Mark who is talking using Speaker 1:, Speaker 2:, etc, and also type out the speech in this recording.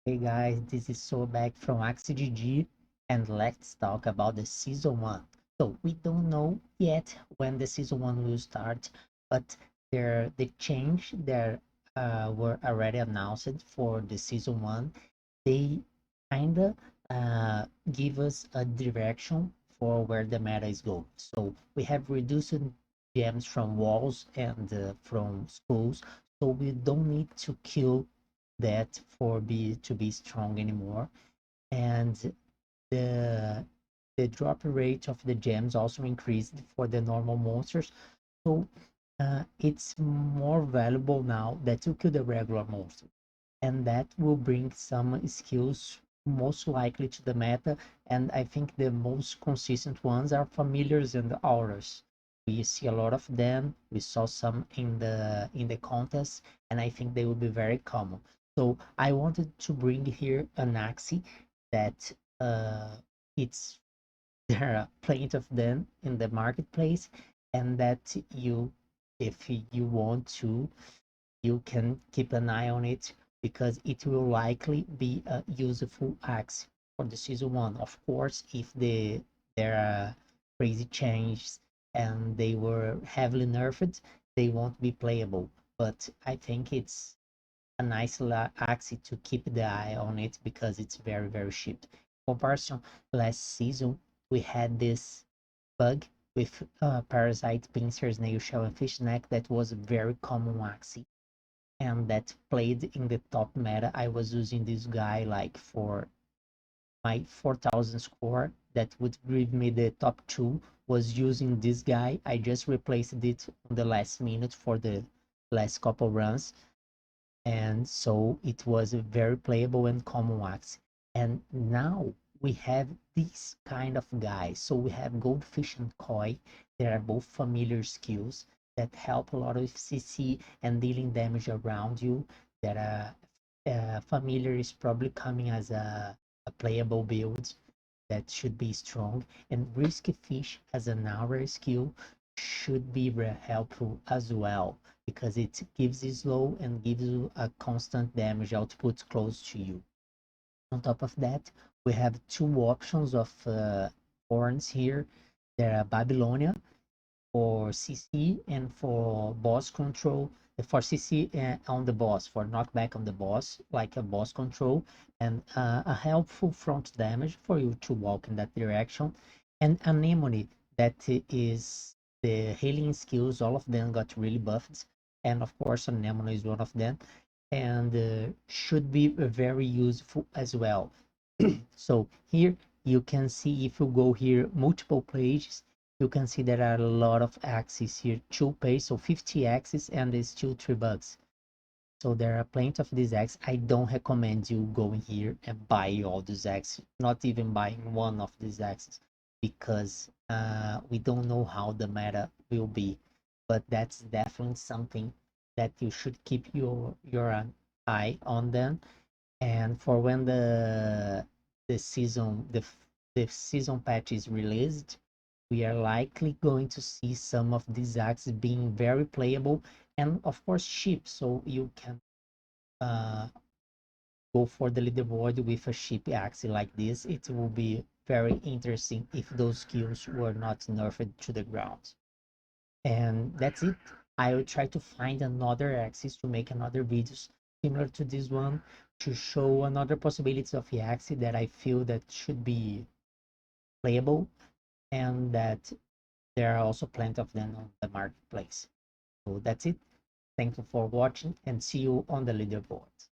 Speaker 1: Hey guys, this is so back from Axie and let's talk about the season 1. So we don't know yet when the season 1 will start, but the change that were already announced for the season 1, they kinda give us a direction for where the meta is going. So we have reduced gems from walls and from schools, so we don't need to kill that for be to be strong anymore. And the the drop rate of the gems also increased for the normal monsters. So it's more valuable now that you kill the regular monster. And that will bring some skills most likely to the meta. And I think the most consistent ones are familiars and auras. We see a lot of them. We saw some in the contest, and I think they will be very common. So I wanted to bring here an Axie that it's there are plenty of them in the marketplace, and that if you want to, you can keep an eye on it because it will likely be a useful axe for the season 1. Of course, if there are crazy changes and they were heavily nerfed, they won't be playable. But I think it's a nice axe to keep the eye on it because it's very, very cheap. Comparison last season, we had this bug with parasite, pincer, snail shell, and fish neck that was a very common axe and that played in the top meta. I was using this guy like for my 4000 score that would give me the top 2 was using this guy. I just replaced it on the last minute for the last couple runs, and so it was a very playable and common wax. And now we have this kind of guys. So we have goldfish and koi. They are both familiar skills that help a lot of CC and dealing damage around you. That familiar is probably coming as a playable build that should be strong, and risky fish as an hour skill should be helpful as well because it gives you slow and gives you a constant damage output close to you. On top of that, we have two options of horns here. There are Babylonia for CC and for boss control. For CC on the boss, for knockback on the boss, like a boss control, and a helpful front damage for you to walk in that direction. And Anemone, that is the healing skills, all of them got really buffed. And of course, Anemone is one of them, and should be very useful as well. So here you can see, if you go here multiple pages, you can see there are a lot of axes here, 2 pages, so 50 axes, and there's still $3. So there are plenty of these axes. I don't recommend you going here and buy all these axes, not even buying one of these axes, because we don't know how the meta will be. But that's definitely something that you should keep your eye on them. And for when the season the season patch is released, we are likely going to see some of these axes being very playable and of course cheap, so you can uh, go for the leaderboard with a cheap axe like this. It will be very interesting if those skills were not nerfed to the ground. And that's it. I will try to find another axis to make another videos similar to this one to show another possibilities of the axis that I feel that should be playable, and that there are also plenty of them on the marketplace. So that's it. Thank you for watching and see you on the leaderboard.